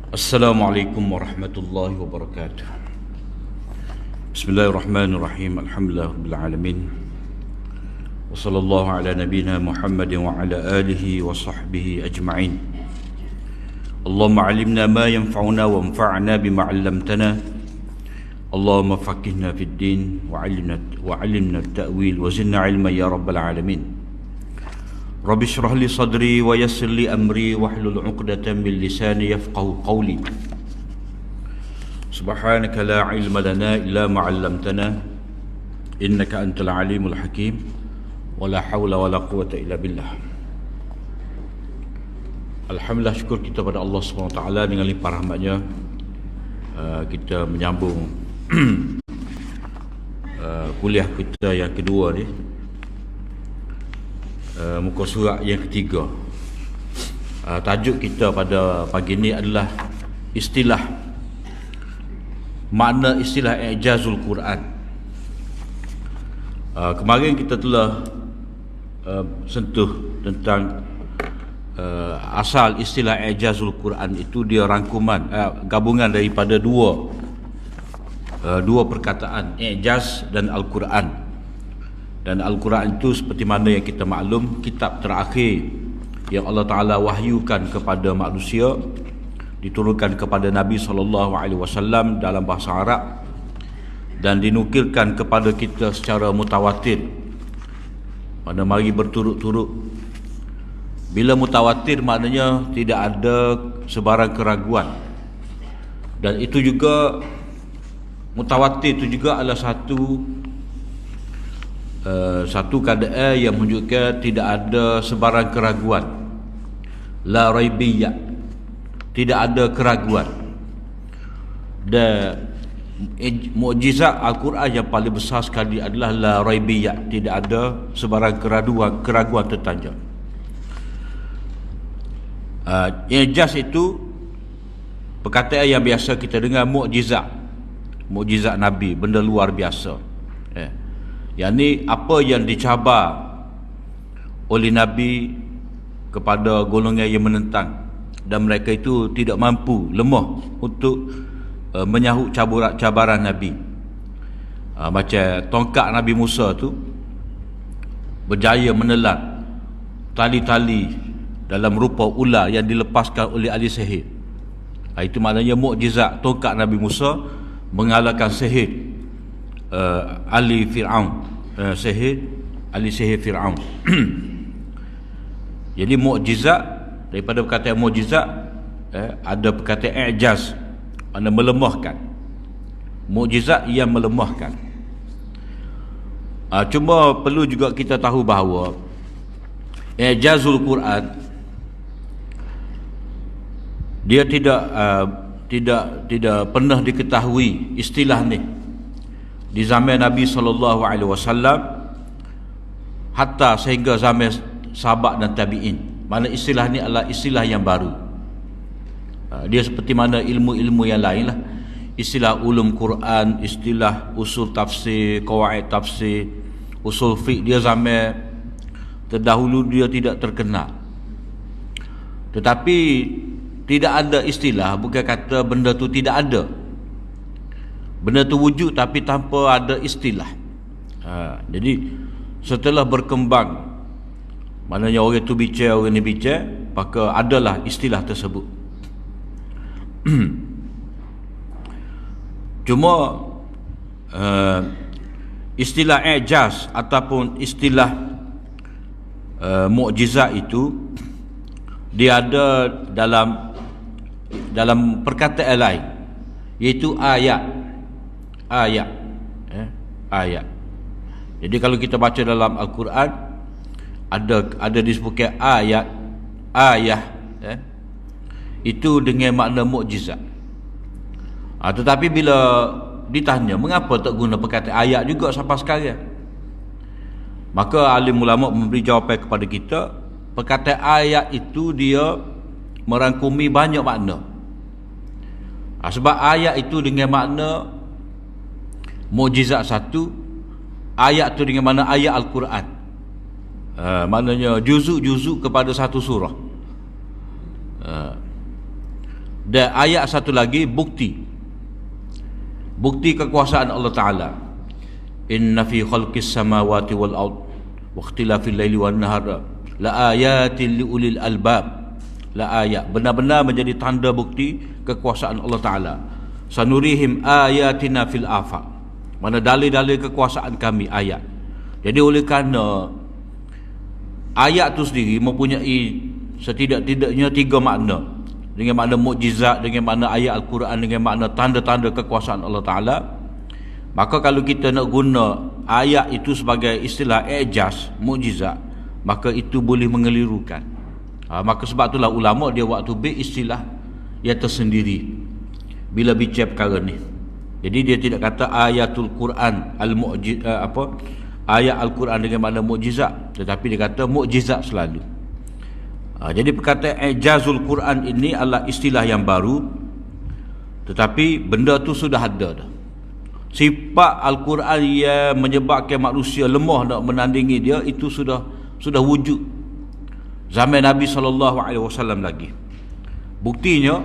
Assalamualaikum warahmatullahi wabarakatuh. Bismillahirrahmanirrahim. Alhamdulillah rabbil alamin. Wa sallallahu ala nabiyyina Muhammadin wa ala alihi wa sahbihi ajma'in. Allahumma 'allimna ma yanfa'una wa anfa'na bima 'allamtana. Allahumma faqihna fid din wa 'allimna at-ta'wil wa zidna 'ilman ya rabbal alamin. Rabbi shrah li sadri wa yassir li amri wahlul 'uqdatam min lisani yafqahu qawli. Subhanaka la ilma lana illa ma 'allamtana innaka antal alimul hakim wa la hawla wa la quwwata illa billah. Alhamdulillah, syukur kita pada Allah SWT dengan limpah rahmatnya. Kita menyambung kuliah kita yang kedua ni, muka surat yang ketiga. Tajuk kita pada pagi ini adalah makna istilah i'jazul Quran. Kemarin kita telah sentuh tentang asal istilah i'jazul Quran. Itu dia rangkuman, gabungan daripada dua perkataan, i'jaz dan Al-Quran. Dan Al-Quran itu seperti mana yang kita maklum, kitab terakhir yang Allah Ta'ala wahyukan kepada manusia, diturunkan kepada Nabi SAW dalam bahasa Arab, dan dinukilkan kepada kita secara mutawatir, pada mari berturut-turut. Bila mutawatir maknanya tidak ada sebarang keraguan. Dan itu juga, mutawatir itu juga adalah satu keadaan yang menunjukkan tidak ada sebarang keraguan. La raibiyah, tidak ada keraguan. Dan mukjizat Al-Quran yang paling besar sekali adalah la raibiyah, tidak ada sebarang keraguan tertanjak. I'jaz itu perkataan yang biasa kita dengar, mukjizat Nabi, benda luar biasa. Yang ni apa yang dicabar oleh Nabi kepada golongan yang menentang, dan mereka itu tidak mampu, lemah untuk menyahut cabaran Nabi. Macam tongkat Nabi Musa tu berjaya menelan tali-tali dalam rupa ular yang dilepaskan oleh ahli sihir. Itu maknanya mukjizat tongkat Nabi Musa mengalahkan sihir ahli Fir'aun, ahli sihir Fir'aun. Jadi mukjizat, daripada perkataan mukjizat ada perkataan i'jaz, makna melemahkan. Mukjizat yang melemahkan. Cuma perlu juga kita tahu bahawa i'jazul Quran, dia tidak pernah diketahui istilah ni di zaman Nabi SAW, hatta sehingga zaman sahabat dan tabi'in. Mana istilah ni adalah istilah yang baru. Dia seperti mana ilmu-ilmu yang lain lah. Istilah ulum Quran, istilah usul tafsir, qawaid tafsir, usul fiqh, dia zaman terdahulu dia tidak terkenal. Tetapi tidak ada istilah, bukan kata benda tu tidak ada. Benda tu wujud tapi tanpa ada istilah. Jadi setelah berkembang, maknanya orang tu bicara, orang ni bicara, maka adalah istilah tersebut. Cuma istilah i'jaz ataupun istilah mukjizat itu, dia ada dalam perkataan lain, iaitu ayat. Jadi kalau kita baca dalam Al-Quran, ada disebutkan ayat, itu dengan makna mukjizat. Tetapi bila ditanya mengapa tak guna perkataan ayat juga sampai sekarang, maka alim ulama memberi jawapan kepada kita, perkataan ayat itu dia merangkumi banyak makna. Sebab ayat itu dengan makna mukjizat satu, ayat tu dengan mana ayat Al-Quran. Maknanya juzuk-juzuk kepada satu surah. Dan ayat satu lagi bukti kekuasaan Allah Ta'ala. Inna fi khalqis samawati wal ard wa ikhtilafil laili wan nahar la ayatin li ulil albab. La ayat, benar-benar menjadi tanda bukti kekuasaan Allah Ta'ala. Sanurihim ayatina fil afaq, mana dalil-dalil kekuasaan kami, ayat. Jadi oleh kerana ayat tu sendiri mempunyai setidak-tidaknya 3 makna, dengan makna mukjizat, dengan makna ayat Al-Quran, dengan makna tanda-tanda kekuasaan Allah Ta'ala. Maka kalau kita nak guna ayat itu sebagai istilah i'jaz, mukjizat, maka itu boleh mengelirukan. Maka sebab itulah ulama dia waktu istilah yang tersendiri bila bicara perkara ni. Jadi dia tidak kata ayatul Quran ayat Al-Quran dengan makna mukjizat, tetapi dia kata mukjizat selalu. Jadi perkataan i'jazul Quran ini adalah istilah yang baru, tetapi benda tu sudah ada dah. Sifat Al-Quran yang menyebabkan manusia lemah nak menandingi dia, itu sudah wujud zaman Nabi SAW lagi. Buktinya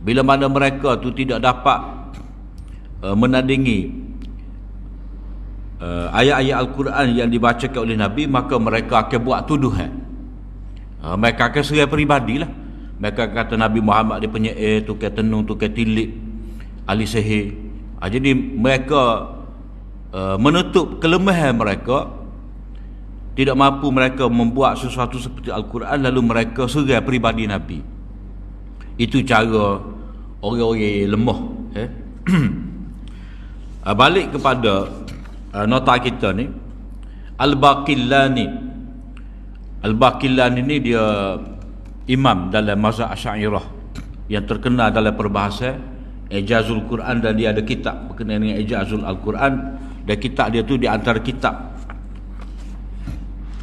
bila mana mereka tu tidak dapat menandingi ayat-ayat Al-Quran yang dibacakan oleh Nabi, maka mereka akan buat tuduhan. Mereka akan serai peribadi lah. Mereka kata Nabi Muhammad dia penyair, tukar tenung, tukar tilik, ahli sihir. Jadi mereka menutup kelemahan mereka, tidak mampu mereka membuat sesuatu seperti Al-Quran, lalu mereka serai peribadi Nabi. Itu cara orang-orang lemah. Balik kepada nota kita ni, Al-Baqillani ni dia imam dalam mazhab Asy'ariyah yang terkenal dalam perbahasan i'jazul Quran, dan dia ada kitab berkenaan dengan i'jazul Al-Quran, dan kitab dia tu di antara kitab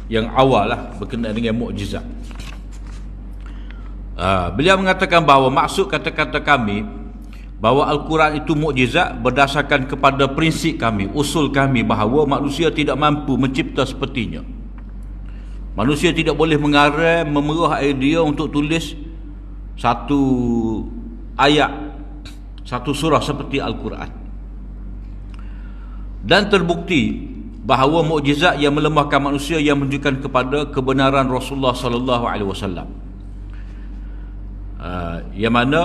yang awal lah berkenaan dengan mukjizat. Beliau mengatakan bahawa maksud kata-kata kami bahawa Al-Quran itu mukjizat berdasarkan kepada prinsip kami, usul kami, bahawa manusia tidak mampu mencipta sepertinya. Manusia tidak boleh mengarang, memerah idea untuk tulis satu ayat, satu surah seperti Al-Quran. Dan terbukti bahawa mukjizat yang melemahkan manusia yang menunjukkan kepada kebenaran Rasulullah sallallahu alaihi wasallam. Yang mana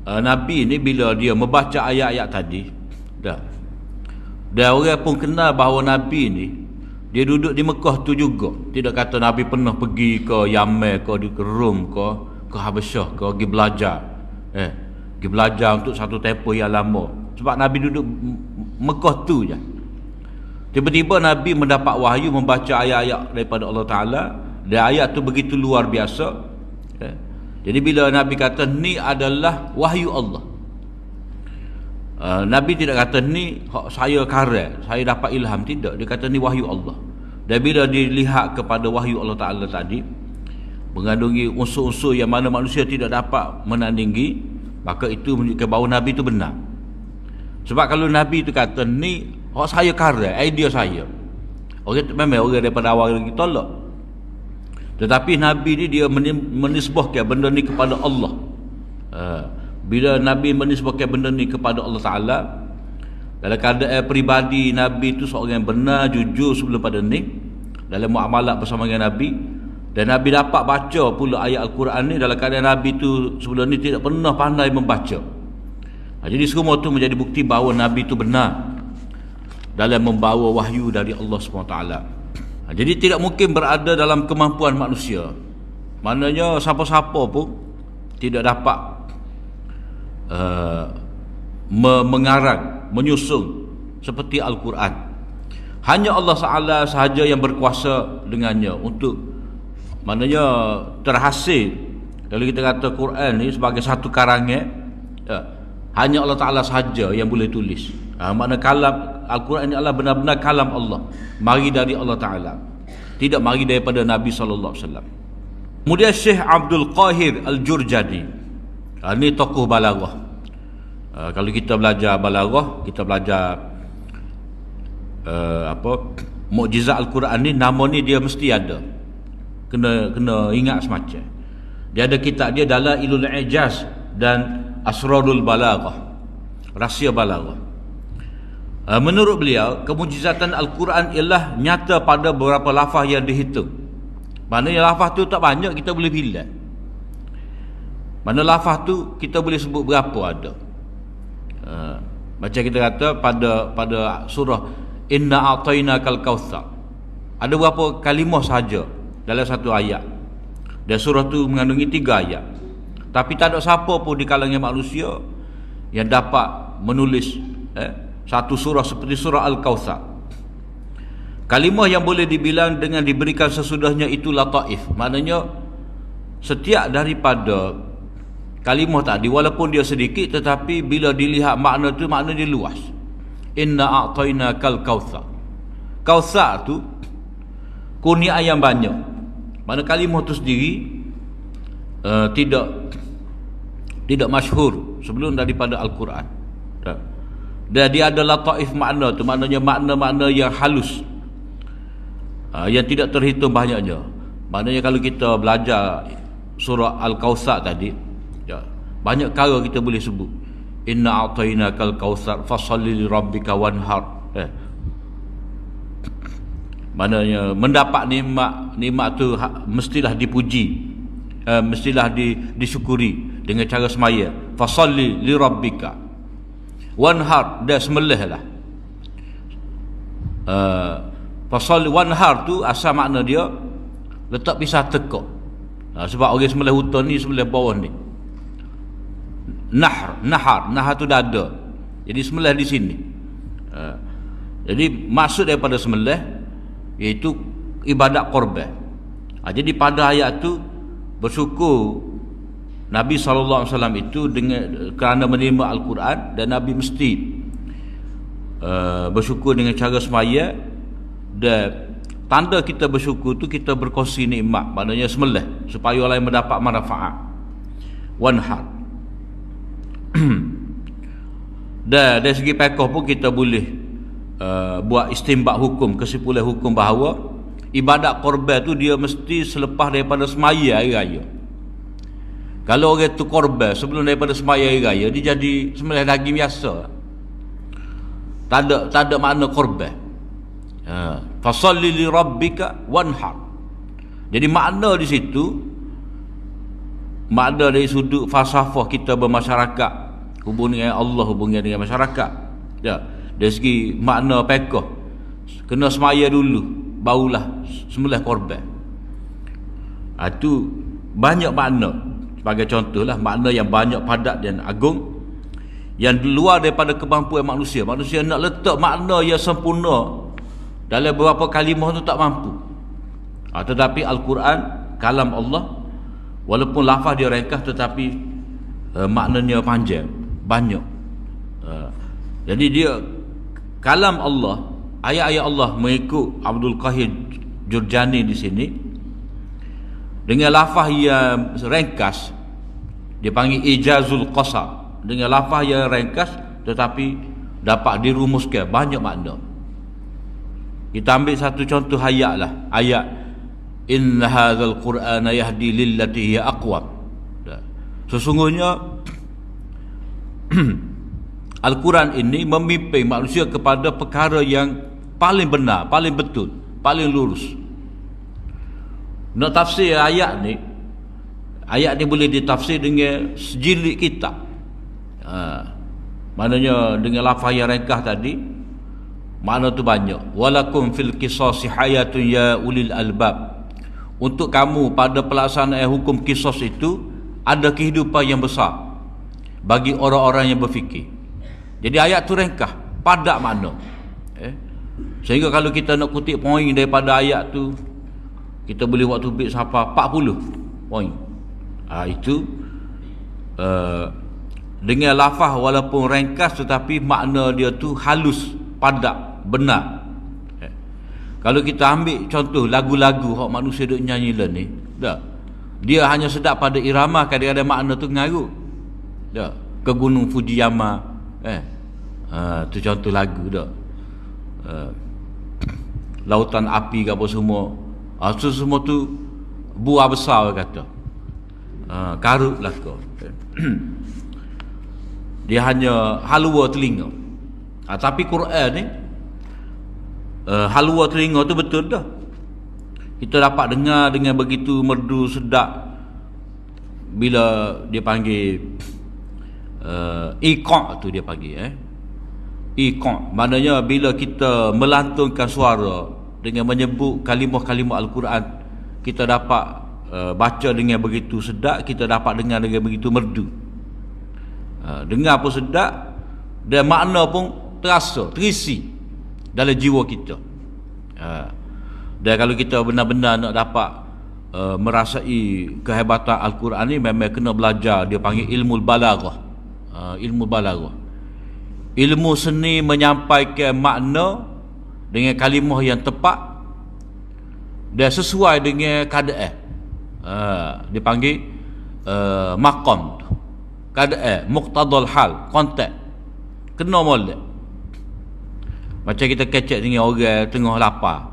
Nabi ni bila dia membaca ayat-ayat tadi, dan orang pun kenal bahawa Nabi ni dia duduk di Mekah tu juga. Tidak kata Nabi pernah pergi ke Yaman ke Rom ke Habasyah ke, pergi belajar. Pergi belajar untuk satu tempoh yang lama. Sebab Nabi duduk Mekah tu je. Tiba-tiba Nabi mendapat wahyu membaca ayat-ayat daripada Allah Ta'ala, dan ayat tu begitu luar biasa. Jadi bila Nabi kata ni adalah wahyu Allah, Nabi tidak kata ni saya karang, saya dapat ilham. Tidak, dia kata ni wahyu Allah. Dan bila dilihat kepada wahyu Allah Ta'ala tadi, mengandungi unsur-unsur yang mana manusia tidak dapat menandingi, maka itu menunjukkan bahawa Nabi itu benar. Sebab kalau Nabi itu kata ni saya karang, idea saya, memang orang daripada awal lagi tolak. Tetapi Nabi ni dia menisbahkan benda ni kepada Allah. Bila Nabi menisbahkan benda ni kepada Allah Ta'ala, dalam keadaan peribadi Nabi itu seorang yang benar, jujur sebelum pada ni, dalam muamalat bersama dengan Nabi. Dan Nabi dapat baca pula ayat Al-Quran ni dalam keadaan Nabi itu sebelum ni tidak pernah pandai membaca. Jadi semua tu menjadi bukti bahawa Nabi itu benar dalam membawa wahyu dari Allah SWT. Jadi tidak mungkin berada dalam kemampuan manusia. Maknanya siapa-siapa pun tidak dapat mengarang, menyusun seperti Al-Quran. Hanya Allah Ta'ala sahaja yang berkuasa dengannya untuk, maknanya terhasil. Kalau kita kata Quran ni sebagai satu karangan, hanya Allah Ta'ala sahaja yang boleh tulis. Makna kalam Al-Quran ini adalah benar-benar kalam Allah, mari dari Allah Ta'ala, tidak mari daripada Nabi SAW. Kemudian Syekh Abdul Qahir Al-Jurjani, ini tokoh balaghah. Kalau kita belajar balaghah, kita belajar mukjizat Al-Quran ni, nama ni dia mesti ada, kena ingat semacam. Dia ada kitab dia Dalailul Ijaz dan Asrarul Balaghah, rahsia balaghah. Menurut beliau, kemujizatan Al-Quran ialah nyata pada beberapa lafaz yang dihitung. Maknanya lafaz tu tak banyak, kita boleh pilih. Mana lafaz tu kita boleh sebut berapa ada. Macam kita kata pada surah Inna a'tainakal kautsar, ada berapa kalimah saja dalam satu ayat. Dan surah tu mengandungi 3 ayat. Tapi tak ada siapa pun di kalangan manusia yang dapat menulis satu surah seperti surah Al-Kautsar. Kalimah yang boleh dibilang dengan diberikan sesudahnya itu lataif. Maknanya setiap daripada kalimah tadi walaupun dia sedikit, tetapi bila dilihat makna tu, makna dia luas. Inna a'tainakal kautsar. Kautsar tu kurniaan yang banyak. Mana kalimah tu sendiri tidak masyhur sebelum daripada Al-Quran. Dan dia ada lataif makna tu, maknanya makna-makna yang halus, yang tidak terhitung banyaknya. Maknanya kalau kita belajar surah Al-Kautsar tadi, banyak perkara kita boleh sebut. Inna a'tainakal kautsar fasholli li rabbika wanhar. Maknanya mendapat nikmat tu mestilah dipuji, mestilah disyukuri dengan cara semaya. Fasholli li rabbika wanhar, dan sembelihlah. Pasal wanhar tu asal makna dia letak pisah tekak. Sebab orang sembelih hutan ni, sembelih bawah ni. Nahar tu dada. Jadi sembelih di sini. Jadi maksud daripada sembelih iaitu ibadat korban. Jadi pada ayat tu bersyukur Nabi SAW itu kerana menerima Al-Quran, dan Nabi mesti bersyukur dengan cara semaya. Dan tanda kita bersyukur tu kita berkongsi nikmat, maknanya sembelih supaya orang lain mendapat manfaat. Wanhar. Dan dari segi fiqh pun kita boleh buat istinbat hukum, kesimpulan hukum bahawa ibadat korban tu dia mesti selepas daripada semaya hari raya. Kalau orang tu korban sebelum daripada sembahyang hari raya, dia jadi sembelih daging biasa. Tak ada makna korban. Fasholli li rabbika wanhar. Jadi makna di situ, makna dari sudut falsafah kita bermasyarakat, hubungan dengan Allah, hubungan dengan masyarakat. Dari segi makna fiqh, kena semaya dulu, barulah sembelih korban. Itu banyak makna. Sebagai contohlah, makna yang banyak, padat dan agung, yang di luar daripada kemampuan manusia. Manusia nak letak makna yang sempurna dalam beberapa kalimah tu tak mampu. Tetapi Al-Quran, kalam Allah, walaupun lafaz dia ringkas, tetapi maknanya panjang, banyak. Jadi dia kalam Allah, ayat-ayat Allah mengikut Abdul Qahir Jurjani di sini, dengan lafaz yang ringkas, dia panggil ijazul qasar. Dengan lafaz yang ringkas tetapi dapat dirumuskan banyak makna. Kita ambil satu contoh ayat lah. Ayat inna hadzal qur'ana yahdi lillati hiya aqwam. Sesungguhnya Al-Quran ini memimpin manusia kepada perkara yang paling benar, paling betul, paling lurus. Nak tafsir ayat ni boleh ditafsir dengan sejilid kitab. Maknanya dengan lafaz yang ringkas tadi, makna tu banyak. Walakum fil qisasi hayatun ya ulil albab. Untuk kamu pada pelaksanaan hukum qisas itu ada kehidupan yang besar bagi orang-orang yang berfikir. Jadi ayat tu ringkas, padat makna. Sehingga kalau kita nak kutip poin daripada ayat tu, kita boleh buat tubik sampai 40 poin. Itu dengan lafaz walaupun ringkas tetapi makna dia tu halus, padat, benar. Kalau kita ambil contoh lagu-lagu hak manusia duk nyanyi lah ni, dia hanya sedap pada irama, kadang-kadang makna tu ngarut. Ke Gunung Fujiyama, tu contoh lagu dah. Lautan api ke apa semua. Semua tu buah besar kata. karut belaka. Dia hanya halua telinga. Tapi Quran ni halua telinga tu betul dah. Kita dapat dengar dengan begitu merdu sedap bila dia panggil iqa' tu dia panggil iqa', maknanya bila kita melantunkan suara dengan menyebut kalimah-kalimah Al-Quran, kita dapat baca dengan begitu sedap, kita dapat dengar dengan begitu merdu. Dengar pun sedap dan makna pun terasa, terisi dalam jiwa kita. Dan kalau kita benar-benar nak dapat merasai kehebatan Al-Quran ni, memang kena belajar, dia panggil ilmu balaghah. Ilmu balaghah, ilmu seni menyampaikan makna dengan kalimah yang tepat dan sesuai dengan keadaan. Dia panggil maqam, keadaan, muqtadal hal, konteks, kena molek. Macam kita kecek dengan orang tengah lapar,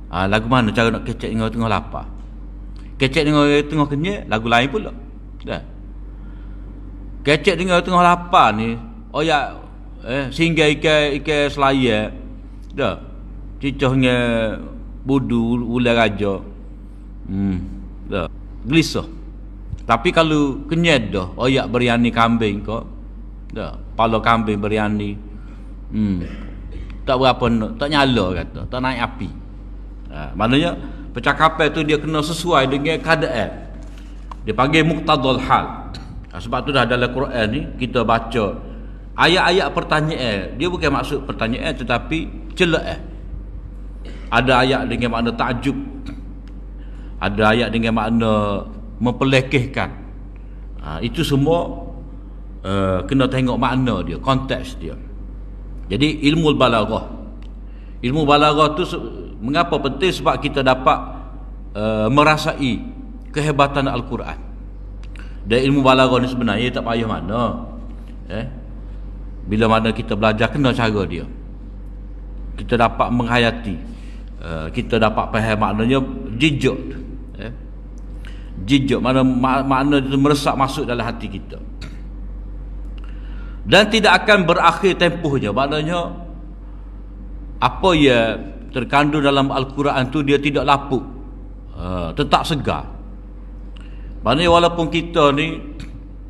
lagu mana cara nak kecek dengan orang tengah lapar? Kecek dengan orang tengah kenyang, lagu lain pula. Kecek dengan orang tengah lapar ni, singgah ikan selayar dah, cicahnya budu ular raja, dah gelisah. Tapi kalau kenyat dah, biryani kambing kau dah, pala kambing biryani, tak berapa, tak nyala kata, tak naik api. Maknanya percakapan tu dia kena sesuai dengan keadaan. Dia panggil muqtadal hal. Sebab tu dah dalam Quran ni kita baca ayat-ayat pertanyaan, dia bukan maksud pertanyaan tetapi celaan. Ada ayat dengan makna takjub, ada ayat dengan makna mempelekehkan. Itu semua kena tengok makna dia, konteks dia. Jadi ilmu balaghah, ilmu balaghah tu mengapa penting? Sebab kita dapat merasai kehebatan Al-Quran. Dan ilmu balaghah ni sebenarnya tak payah mana. Bila mana kita belajar kena cara dia, kita dapat menghayati, kita dapat faham maknanya jejak. Jejak makna itu meresap masuk dalam hati kita. Dan tidak akan berakhir tempohnya. Maknanya apa yang terkandung dalam Al-Quran tu dia tidak lapuk, tetap segar. Maknanya walaupun kita ni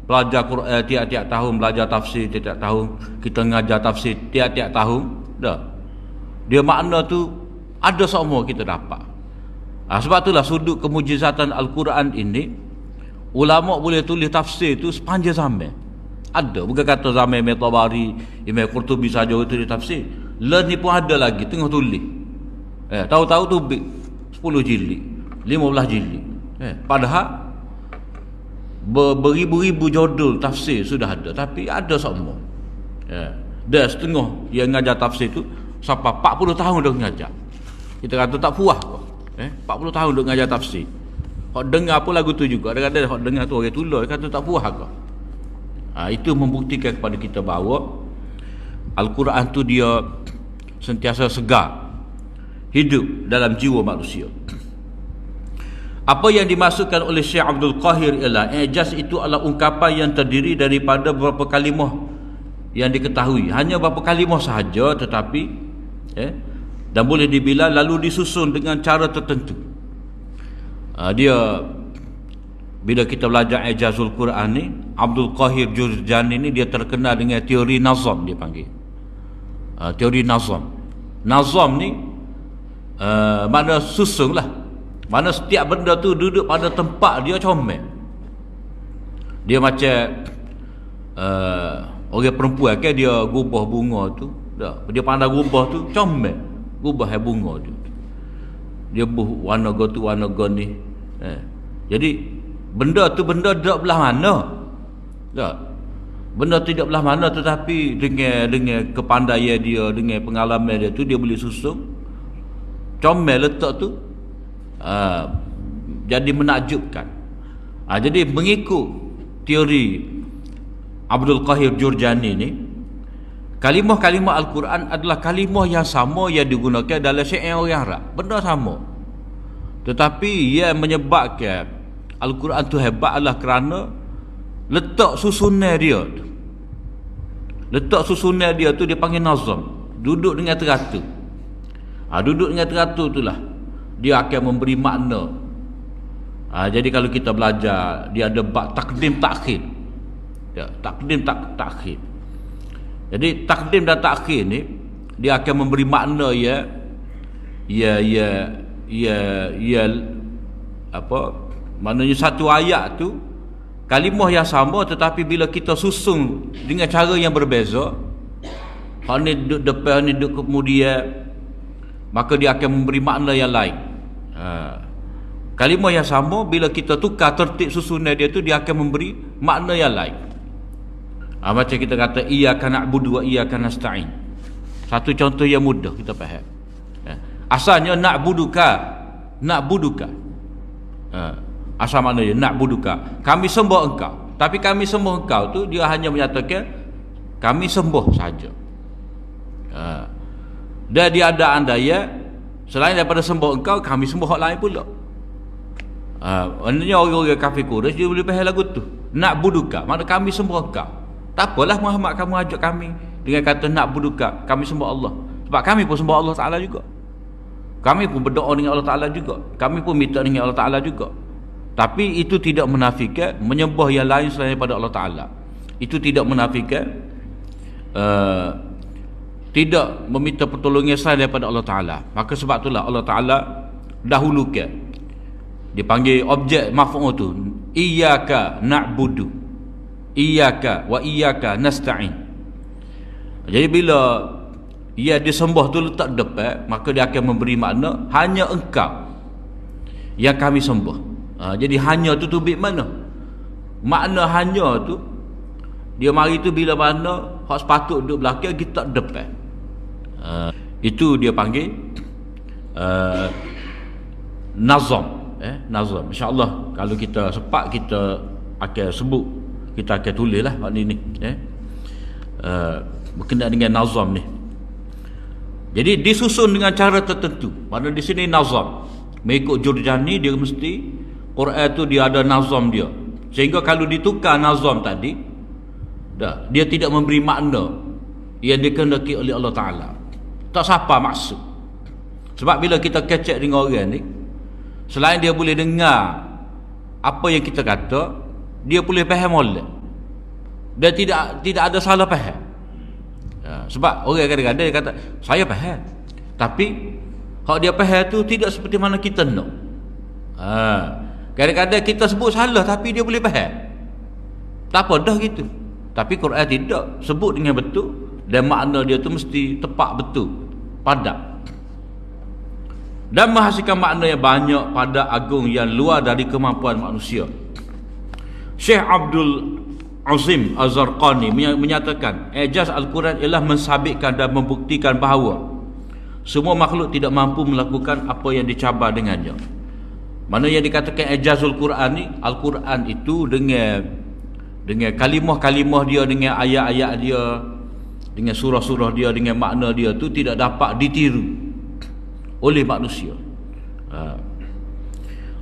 belajar Quran tiap-tiap tahun, belajar tafsir tiap-tiap tahun, kita mengajar tafsir tiap-tiap tahun, dah, dia makna tu ada semua kita dapat. Sebab itulah sudut kemujizatan Al-Quran ini, ulama boleh tulis tafsir tu sepanjang zaman. Ada, bukan kata zaman Imam Tabari, Imam Qurtubi saja itu dia tafsir. Lepas ni pun ada lagi tengah tulis. Tahu-tahu tu 10 jilid, 15 jilid. Padahal beribu-ribu judul tafsir sudah ada, tapi ada semua. Dah setengah yang ngajar tafsir tu sampai 40 tahun dah ngajar. Kita kata tak puas kok. 40 tahun dah ngajar tafsir. Hak dengar apa lagu tu juga. Kadang-kadang hak dengar tu orang tulis kata tak puas kok. Itu membuktikan kepada kita bahawa Al-Quran tu dia sentiasa segar, hidup dalam jiwa manusia. Apa yang dimaksudkan oleh Syekh Abdul Qahir ialah ijaz itu adalah ungkapan yang terdiri daripada beberapa kalimah yang diketahui, hanya beberapa kalimah sahaja, tetapi dan boleh dibilang lalu disusun dengan cara tertentu. Dia bila kita belajar ijazul Quran ni, Abdul Qahir Jurjani ni dia terkenal dengan teori nazam, dia panggil teori nazam. Nazam ni makna susun lah. Mana setiap benda tu duduk pada tempat dia comel. Dia macam orang perempuan kan, dia gubah bunga tu, dia pandang gubah tu comel, gubah bunga tu, dia buh warna go tu warna go ni. Jadi benda tu benda tak belah mana, benda tu tidak belah mana, tetapi dengan kepandaian dia, dengan pengalaman dia tu, dia boleh susun comel letak tu. Jadi menakjubkan. Jadi mengikut teori Abdul Qahir Jurjani ni, kalimah-kalimah Al-Quran adalah kalimah yang sama yang digunakan dalam syair orang Arab, benda sama, tetapi ia menyebabkan Al-Quran tu hebat adalah kerana letak susunan dia tu. Letak susunan dia tu dia panggil nazam. Duduk dengan teratur. Duduk dengan teratur itulah dia akan memberi makna. Jadi kalau kita belajar, dia ada bab takdim takhir. Ya, takdim takhir. Jadi takdim dan takhir ni dia akan memberi makna ya apa? Maknanya satu ayat tu kalimah yang sama, tetapi bila kita susun dengan cara yang berbeza, hak ni duduk depan, ni duduk kemudian, maka dia akan memberi makna yang lain. Kalimah yang sama bila kita tukar tertib susunan dia tu, dia akan memberi makna yang lain. Macam kita kata iyyaka na'budu wa iyyaka nasta'in. Satu contoh yang mudah kita faham. Asalnya na'buduka. Asal maknanya na'buduka, kami sembah engkau. Tapi kami sembah engkau tu dia hanya menyatakan kami sembah saja. Dan dia ada andaya selain daripada sembah engkau, kami sembah hak lain pula. Maknanya orang-orang kafir Quraisy dia boleh faham lagu tu. Na'buduka, makna kami sembah engkau. Tak apalah Muhammad kamu ajak kami dengan kata na'buduka, kami sembah Allah. Sebab kami pun sembah Allah Ta'ala juga. Kami pun berdoa dengan Allah Ta'ala juga. Kami pun minta dengan Allah Ta'ala juga. Tapi itu tidak menafikan menyembah yang lain selain daripada Allah Ta'ala. Itu tidak menafikan tidak meminta pertolongan selain daripada Allah Ta'ala. Maka sebab itulah Allah Ta'ala dahulukan, dipanggil objek maf'ul tu, iyyaka na'budu, iyyaka wa iyyaka nasta'in. Jadi bila ia disembah tu letak depan, maka dia akan memberi makna hanya engkau yang kami sembah. Jadi hanya tu bit mana? Makna hanya tu dia mari tu bila mana hak sepatut duduk belakang kita depan. Itu dia panggil nazam. Nazam. InsyaAllah kalau kita sempat kita akan sebut, kita akan tulis lah hak ni. Berkenaan dengan nazam ni. Jadi disusun dengan cara tertentu. Mana di sini nazam. Mengikut Jurjani dia mesti Quran tu dia ada nazam dia. Sehingga kalau ditukar nazam tadi, dia tidak memberi makna yang dikehendaki oleh Allah Ta'ala. Tak siapa maksud. Sebab bila kita kecek dengan orang ni, selain dia boleh dengar apa yang kita kata, dia boleh faham oleh. Dan tidak ada salah faham. Sebab orang kadang-kadang dia kata saya faham, tapi hak dia faham tu tidak seperti mana kita nak. Kadang-kadang kita sebut salah tapi dia boleh faham. Tak apa dah gitu. Tapi Quran tidak sebut dengan betul dan makna dia tu mesti tepat betul, padat. Dan menghasilkan makna yang banyak, pada agung yang luar dari kemampuan manusia. Syekh Abdul Azim Az-Zarqani menyatakan ijaz Al-Quran ialah mensabitkan dan membuktikan bahawa semua makhluk tidak mampu melakukan apa yang dicabar dengannya. Mana yang dikatakan ijazul Quran ni, Al-Quran itu dengan kalimah-kalimah dia, dengan ayat-ayat dia, dengan surah-surah dia, dengan makna dia tu tidak dapat ditiru oleh manusia.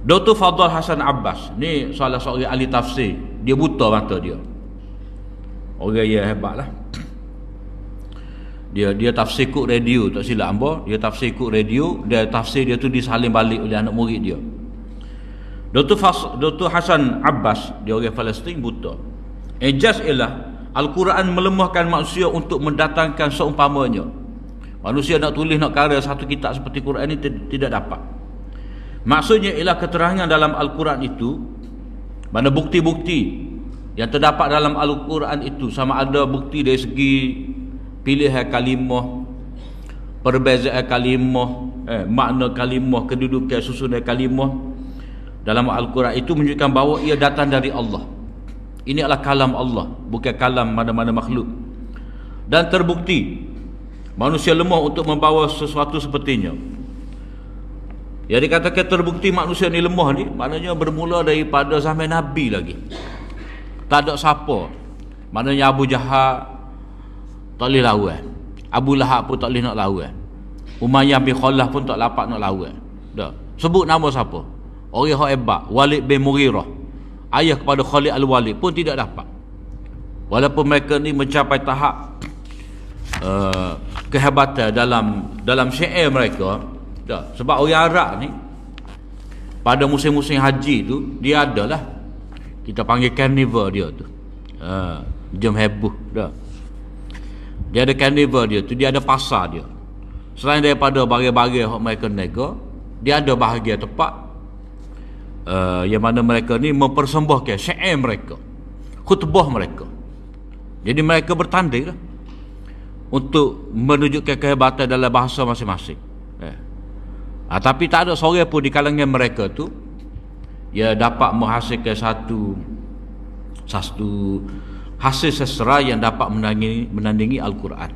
Dr. Fadhal Hasan Abbas ni salah seorang ahli tafsir, dia buta mata dia. Orang yang hebat lah. Dia tafsir kod radio, tak silap hamba, dia tafsir kod radio, dan tafsir dia tu disalin balik oleh anak murid dia. Dr. Hasan Abbas, dia orang Palestin, buta. Ijaz ialah Al-Quran melemahkan manusia untuk mendatangkan seumpamanya. Manusia nak tulis, nak karya satu kitab seperti Quran ini tidak dapat. Maksudnya ialah keterangan dalam Al-Quran itu, mana bukti-bukti yang terdapat dalam Al-Quran itu, sama ada bukti dari segi pilihan kalimah, perbezaan kalimah, makna kalimah, kedudukan susunan kalimah dalam Al-Quran itu menunjukkan bahawa ia datang dari Allah. Ini adalah kalam Allah, bukan kalam mana-mana makhluk. Dan terbukti manusia lemah untuk membawa sesuatu sepertinya. Yang dikatakan terbukti manusia ni lemah ni, maknanya bermula daripada zaman Nabi lagi. Tak ada siapa, maknanya Abu Jahal tak boleh lawan, Abu Lahab pun tak boleh nak lawan, Umayyah bin Khalaf pun tak dapat nak lawan. Dah sebut nama siapa, orang yang hebat, Walid bin Mughirah, ayah kepada Khalid Al-Walid pun tidak dapat. Walaupun mereka ni mencapai tahap kehebatan dalam syair mereka, sebab orang Arab ni pada musim-musim haji tu dia adalah, kita panggil carnival dia tu, jam heboh dah. Dia ada carnival dia tu, dia ada pasar dia. Selain daripada bahagian-bahagian yang mereka nego, dia ada bahagian tempat yang mana mereka ni mempersembahkan syair mereka, khutbah mereka. Jadi mereka bertanding lah untuk menunjukkan kehebatan dalam bahasa masing-masing. Tapi tak ada seorang pun di kalangan mereka tu ia dapat menghasilkan satu hasil sastra yang dapat menandingi Al-Quran.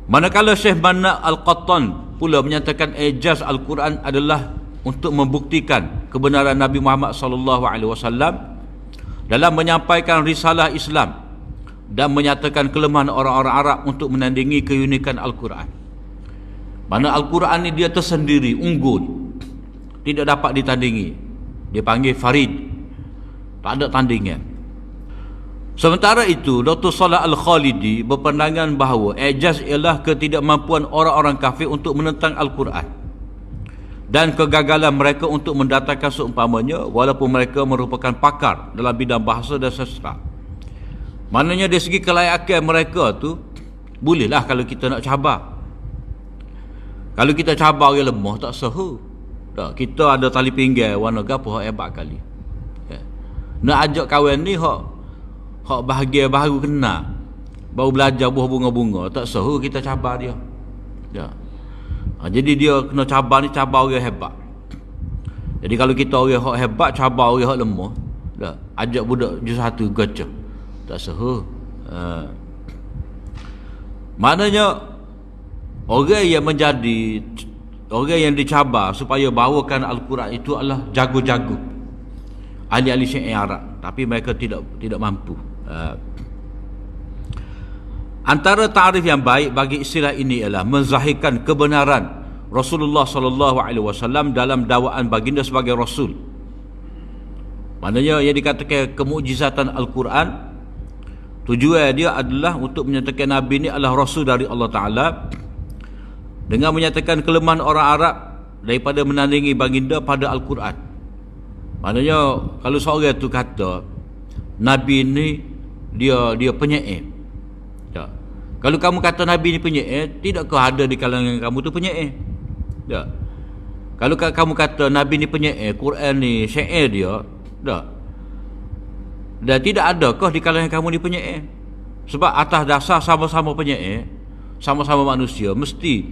Manakala Syekh Manna Al-Qattan pula menyatakan ijaz Al-Quran adalah untuk membuktikan kebenaran Nabi Muhammad SAW dalam menyampaikan risalah Islam dan menyatakan kelemahan orang-orang Arab untuk menandingi keunikan Al-Quran. Mana Al-Quran ni dia tersendiri, unggul, tidak dapat ditandingi. Dia panggil Farid, tak ada tandingan. Sementara itu, Dr. Salah Al-Khalidi berpandangan bahawa ijaz ialah ketidakmampuan orang-orang kafir untuk menentang Al-Quran dan kegagalan mereka untuk mendatangkan seumpamanya, walaupun mereka merupakan pakar dalam bidang bahasa dan sastra. Maknanya dari segi kelayakan mereka tu, bolehlah kalau kita nak cabar. Kalau kita cabar orang lemah, tak sah. Kita ada tali pinggang warna gapo hebat kali. Nak ajak kawan ni hak bahagia baru kena, baru belajar buah bunga-bunga, tak sah kita cabar dia. Jadi dia kena cabar ni, cabar orang hebat. Jadi kalau kita orang hak hebat cabar orang hak lemah, ajak budak juz 1 gacha, tak sah. Maknanya orang yang dicabar supaya bawakan Al-Quran itu adalah jago-jago, ahli-ahli syair Arab, tapi mereka tidak mampu. Antara ta'rif yang baik bagi istilah ini ialah menzahirkan kebenaran Rasulullah SAW dalam dakwaan baginda sebagai Rasul. Maknanya yang dikatakan kemukjizatan Al-Quran, tujuan dia adalah untuk menyatakan Nabi ini adalah Rasul dari Allah Ta'ala, dengan menyatakan kelemahan orang Arab daripada menandingi baginda pada Al-Quran. Maknanya kalau seorang tu kata Nabi ni dia penyair, kalau kamu kata Nabi ni penyair, tidakkah ada di kalangan kamu tu penyair? Kalau kamu kata Nabi ni penyair, Quran ni syair dia, dan tidak adakah di kalangan kamu ni penyair? Sebab atas dasar sama-sama penyair, sama-sama manusia, mesti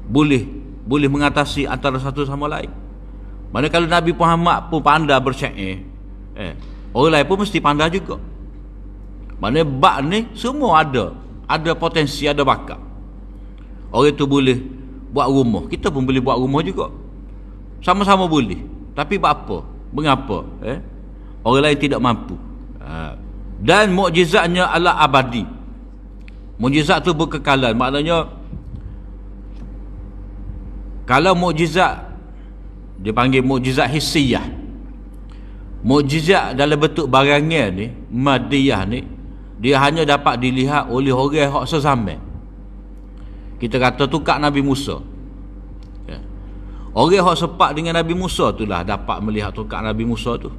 boleh mengatasi antara satu sama lain. Mana kalau Nabi Muhammad pun pandai bersyair, orang lain pun mesti pandai juga. Maknanya bak ni semua ada potensi, ada bakat. Orang tu boleh buat rumah, kita pun boleh buat rumah juga, sama-sama boleh. Tapi buat apa? Mengapa orang lain tidak mampu? Dan mukjizatnya adalah abadi. Mukjizat tu berkekalan. Maknanya kalau mukjizat dia panggil mukjizat hissiyah, mukjizat dalam bentuk barangan ni, madiyah ni, dia hanya dapat dilihat oleh orang yang sezaman. Kita kata tukar Nabi Musa, orang yang sepak dengan Nabi Musa itulah dapat melihat tukar Nabi Musa tu.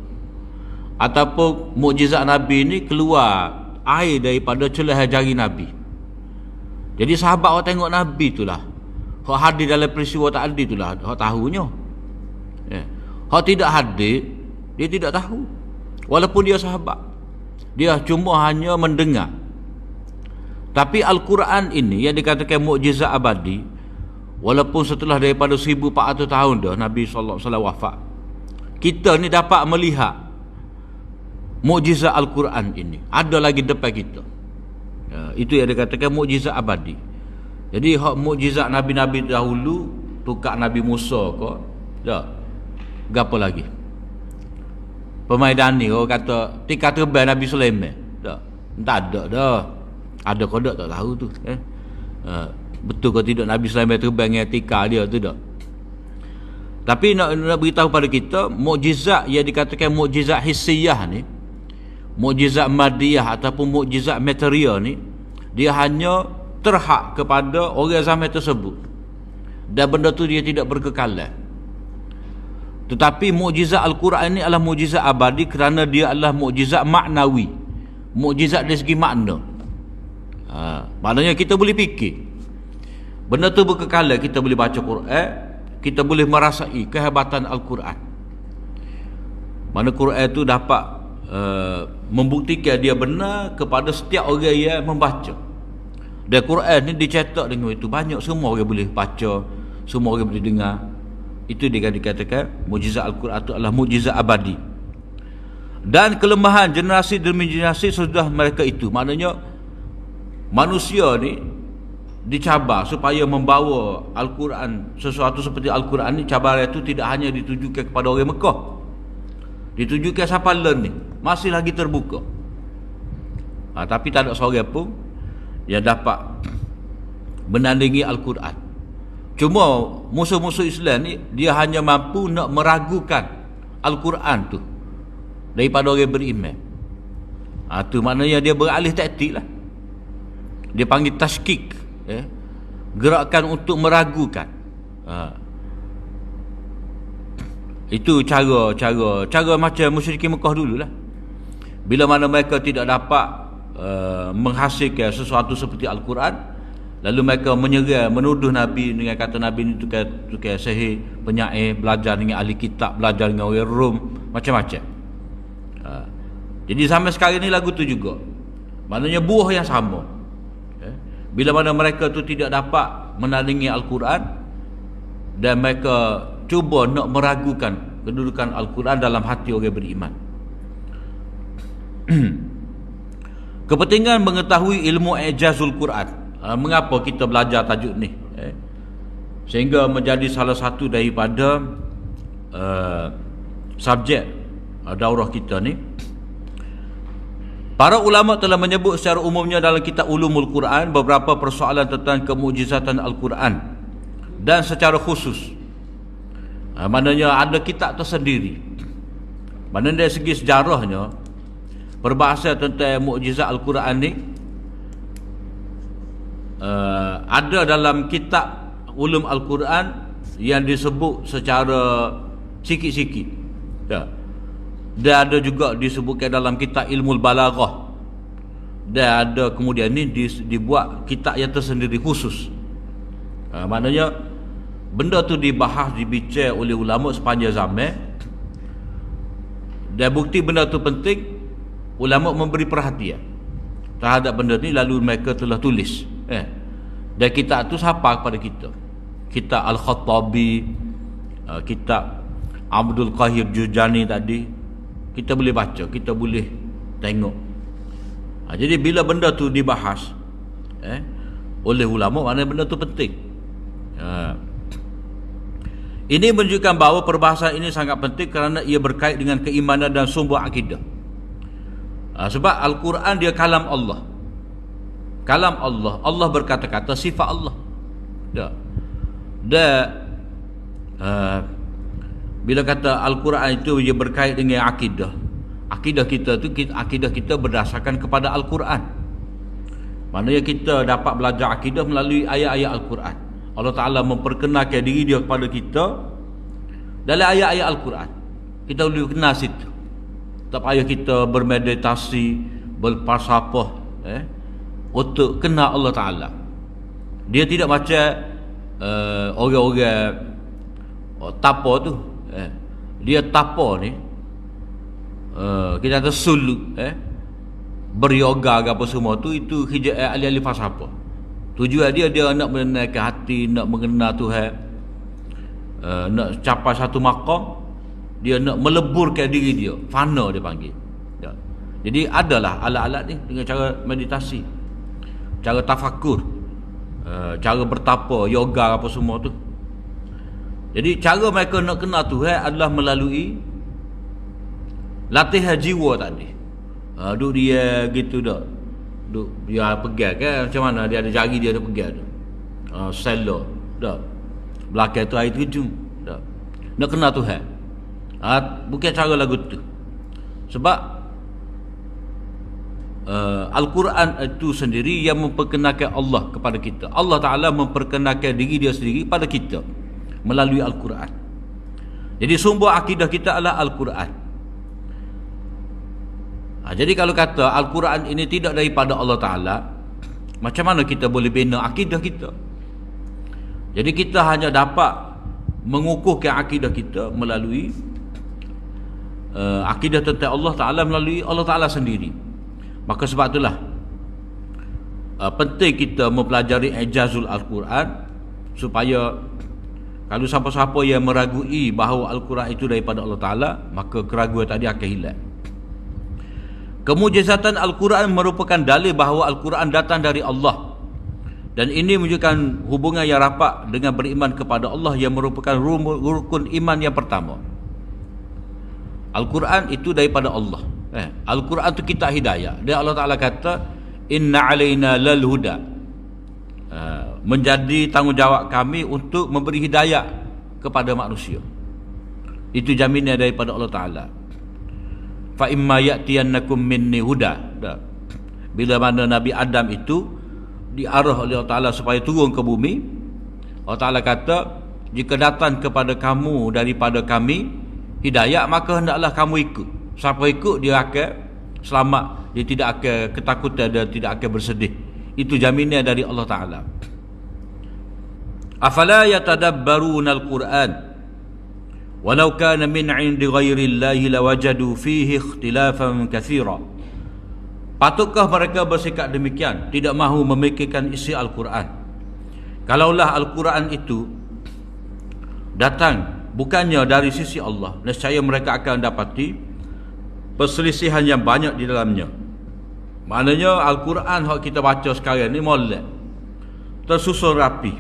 Ataupun mukjizat Nabi ni keluar air daripada celah jari Nabi. Jadi sahabat orang tengok Nabi itulah, hak hadir dalam peristiwa tak hadir itulah hak tahunya. Hak tidak hadir, dia tidak tahu. Walaupun dia sahabat, dia cuma hanya mendengar. Tapi Al-Quran ini yang dikatakan mukjizat abadi, walaupun setelah daripada 1400 tahun dah Nabi SAW wafat, kita ni dapat melihat mukjizat Al-Quran ini ada lagi depan kita. Itu yang dikatakan mukjizat abadi. Jadi hak mukjizat Nabi-Nabi dahulu, tukar Nabi Musa ke, gapo lagi? Pemaidani orang kata tika terbang Nabi Sulaiman. Tak ada dah. Ada ke tak tahu tu. Betul ke tidak Nabi Sulaiman terbang dengan tika dia tu dak. Tapi nak beritahu pada kita, mukjizat yang dikatakan mukjizat hissiyah ni, mukjizat madiyah ataupun mukjizat material ni, dia hanya terhad kepada orang zaman tersebut, dan benda tu dia tidak berkekalan. Tetapi mukjizat Al-Quran ni adalah mukjizat abadi kerana dia adalah mukjizat maknawi, mukjizat dari segi makna. Maknanya kita boleh fikir benda tu berkekalan. Kita boleh baca Quran, kita boleh merasai kehebatan Al-Quran. Mana Quran tu dapat membuktikan dia benar kepada setiap orang yang membaca. Dan Quran ni dicetak dengan itu banyak, semua orang boleh baca, semua orang boleh dengar. Itu dia dikatakan mukjizat Al-Quran itu adalah mukjizat abadi. Dan kelemahan generasi demi generasi sudah mereka itu. Maknanya manusia ni dicabar supaya membawa Al-Quran, sesuatu seperti Al-Quran ni, cabaran itu tidak hanya ditujukan kepada orang Mekah, ditujukan siapa lain ni, masih lagi terbuka. Tapi tak ada seorang pun yang dapat menandingi Al-Quran. Cuma musuh-musuh Islam ni, dia hanya mampu nak meragukan Al-Quran tu daripada orang beriman. Tu maknanya dia beralih taktik lah. Dia panggil tashkik, gerakan untuk meragukan. Itu cara macam musyrikin Mekah dululah. Bila mana mereka tidak dapat menghasilkan sesuatu seperti Al-Quran, lalu mereka menyerang, menuduh Nabi dengan kata Nabi ni tukar sihir, penyair, belajar dengan ahli kitab, belajar dengan orang Rom, macam-macam. Jadi sampai sekarang ni lagu tu juga, maknanya buah yang sama. Bila mana mereka tu tidak dapat menandingi Al-Quran, dan mereka cuba nak meragukan kedudukan Al-Quran dalam hati orang beriman. Kepentingan mengetahui ilmu ijazul Quran. Mengapa kita belajar tajuk ni? Sehingga menjadi salah satu daripada subjek daurah kita ni. Para ulama telah menyebut secara umumnya dalam kitab Ulumul Quran beberapa persoalan tentang kemujizatan Al-Quran, dan secara khusus maknanya ada kitab tersendiri. Maknanya dari segi sejarahnya, perbahasan tentang mukjizat Al-Quran ni ada dalam kitab Ulum Al-Quran yang disebut secara sikit-sikit. Dan ada juga disebutkan dalam kitab Ilmul Balaghah. Dan ada kemudian ni dibuat kitab yang tersendiri khusus. Maknanya benda tu dibahas, dibincang oleh ulama sepanjang zaman. Dan bukti benda tu penting, ulama memberi perhatian terhadap benda ni, lalu mereka telah tulis. Dan kitab tu siapa kepada kita? Kitab Al-Khattabi, kitab Abdul Qahir Jurjani tadi, kita boleh baca, kita boleh tengok. Jadi bila benda tu dibahas oleh ulama, maknanya benda tu penting. Ini menunjukkan bahawa perbahasan ini sangat penting kerana ia berkait dengan keimanan dan sumber akidah. Sebab Al-Quran dia kalam Allah. Kalam Allah, Allah berkata-kata, sifat Allah. Bila kata Al-Quran itu dia berkait dengan akidah, akidah kita tu, akidah kita berdasarkan kepada Al-Quran. Maknanya kita dapat belajar akidah melalui ayat-ayat Al-Quran. Allah Ta'ala memperkenalkan diri dia kepada kita dalam ayat-ayat Al-Quran. Kita boleh kenal situ. Tak payah kita bermeditasi, berfalsafah untuk kenal Allah Ta'ala. Dia tidak macam orang-orang tapa tu. Dia tapa ni, kita kata suluk, beryoga ke apa semua tu, itu kerja ahli-ahli falsafah. Tujuan dia nak menenangkan hati, nak mengenal Tuhan, nak capai satu maqam, dia nak meleburkan diri dia, fana dia panggil. Jadi adalah alat-alat ni dengan cara meditasi, cara tafakur, cara bertapa, yoga apa semua tu. Jadi cara mereka nak kenal Tuhan adalah melalui latihan jiwa tadi. Duk dia gitu dah. Duk dia pegang kan, macam mana dia ada jari dia ada pegang tu. Selo dah. Belakang tu air terjun dah. nak kenal Tuhan. Bukan cara lagu tu. Sebab Al-Quran itu sendiri yang memperkenalkan Allah kepada kita. Allah Ta'ala memperkenalkan diri dia sendiri kepada kita melalui Al-Quran. Jadi sumber akidah kita adalah Al-Quran. Jadi kalau kata Al-Quran ini tidak daripada Allah Ta'ala, macam mana kita boleh bina akidah kita? Jadi kita hanya dapat mengukuhkan akidah kita melalui akidah tentang Allah Ta'ala melalui Allah Ta'ala sendiri. Maka sebab itulah penting kita mempelajari ijazul Al-Quran, supaya kalau siapa-siapa yang meragui bahawa Al-Quran itu daripada Allah Ta'ala, maka keraguan tadi akan hilang. Kemujizatan Al-Quran merupakan dalil bahawa Al-Quran datang dari Allah, dan ini menunjukkan hubungan yang rapat dengan beriman kepada Allah yang merupakan rukun iman yang pertama. Al-Quran itu daripada Allah. Al-Quran itu kitab hidayah. Dan Allah Ta'ala kata, inna alaina lal huda, menjadi tanggungjawab kami untuk memberi hidayah kepada manusia. Itu jaminan daripada Allah Ta'ala. Fa imma ya'tiyannakum minni huda. Bila mana Nabi Adam itu diarah oleh Allah Ta'ala supaya turun ke bumi, Allah Ta'ala kata, jika datang kepada kamu daripada kami hidayah, maka hendaklah kamu ikut. Siapa ikut, dia akan selamat, dia tidak akan ketakutan dan tidak akan bersedih. Itu jaminan dari Allah Ta'ala. Afala yatadabbaruna al-Quran walau kana min 'indi ghairillahi lawajadu fihi ikhtilafan katsira. Patutkah mereka bersikap demikian, tidak mahu memikirkan isi Al-Quran? Kalaulah Al-Quran itu datang bukannya dari sisi Allah, nescaya mereka akan dapati perselisihan yang banyak di dalamnya. Maknanya Al-Quran yang kita baca sekarang ni molek, tersusun rapi,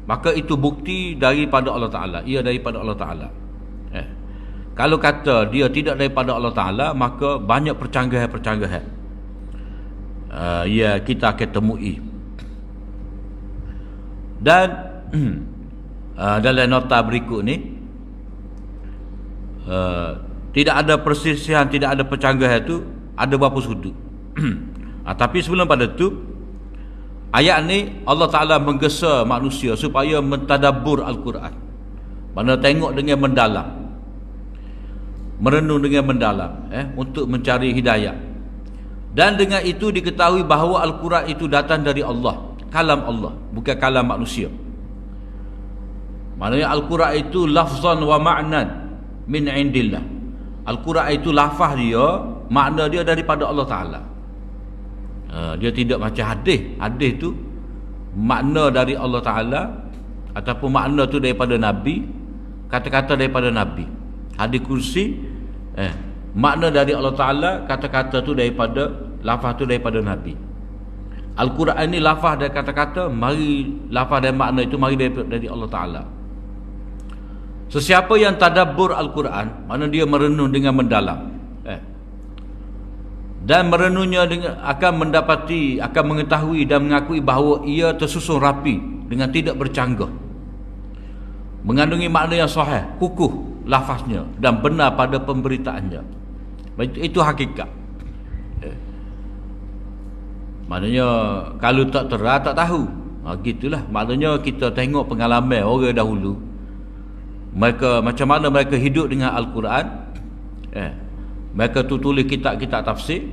maka itu bukti daripada Allah Ta'ala. Ia daripada Allah Ta'ala. Kalau kata dia tidak daripada Allah Ta'ala, maka banyak percanggahan-percanggahan ya kita akan temui. Dan dalam nota berikut ni, tidak ada perselisihan, tidak ada percanggahan itu, ada berapa sudut. Tapi sebelum pada itu, ayat ni Allah Ta'ala menggesa manusia supaya mentadabbur Al-Quran. Mana tengok dengan mendalam, merenung dengan mendalam, untuk mencari hidayah. Dan dengan itu diketahui bahawa Al-Quran itu datang dari Allah, kalam Allah, bukan kalam manusia. Maknanya Al-Quran itu lafzan wa ma'nan min indillah. Al-Quran itu lafaz dia, makna dia daripada Allah Ta'ala. Dia tidak macam hadis. Hadis tu makna dari Allah Ta'ala, ataupun makna tu daripada Nabi, kata-kata daripada Nabi. Hadis kursi makna dari Allah Ta'ala, kata-kata tu daripada, lafaz tu daripada Nabi. Al-Quran ni lafaz dan kata-kata, mari lafaz dan makna itu mari dari Allah Ta'ala. Sesiapa yang tadabbur Al-Quran, mana dia merenung dengan mendalam, dan merenungnya dengan, akan mendapati, akan mengetahui dan mengakui bahawa ia tersusun rapi dengan tidak bercanggah, mengandungi makna yang sahih, kukuh lafaznya dan benar pada pemberitaannya. Itu hakikat. Maknanya kalau tak terang, tak tahu. Gitulah. Maknanya kita tengok pengalaman orang dahulu, mereka macam mana mereka hidup dengan Al-Quran. Mereka tu tulis kitab-kitab tafsir.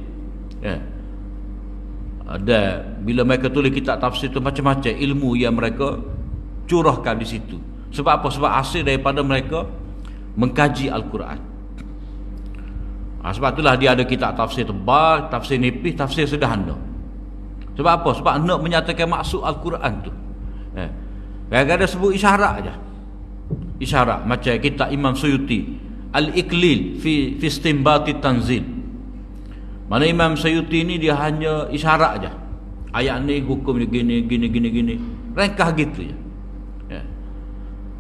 Dan bila mereka tulis kitab tafsir tu, macam-macam ilmu yang mereka curahkan di situ. Sebab apa? Sebab hasil daripada mereka mengkaji Al-Quran. Sebab itulah dia ada kitab tafsir tebal, tafsir nipis, tafsir sederhana. Sebab apa? Sebab nak menyatakan maksud Al-Quran tu. Kadang-kadang sebut isyarat aja. Isyarat macam kitab Imam Suyuti, Al-Iqlil fi istinbati tanzil. Mana Imam Suyuti ni dia hanya isyarat aja. Ayat ni hukum gini gini gini gini. Ringkas gitu je.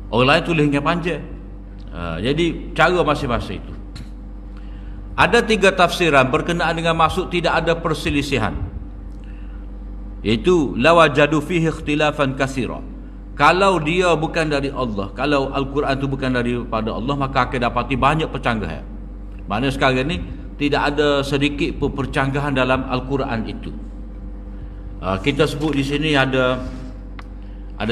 Orang lain tulis yang panjang. Jadi cara masing-masing itu. Ada 3 tafsiran berkenaan dengan maksud tidak ada perselisihan. Iaitu lawajadu fihi ikhtilafan katsira. Kalau dia bukan dari Allah, kalau Al-Quran itu bukan daripada Allah, maka akan dapati banyak percanggahan. Mana sekarang ni tidak ada sedikit pun percanggahan dalam Al-Quran itu. Kita sebut di sini ada 3.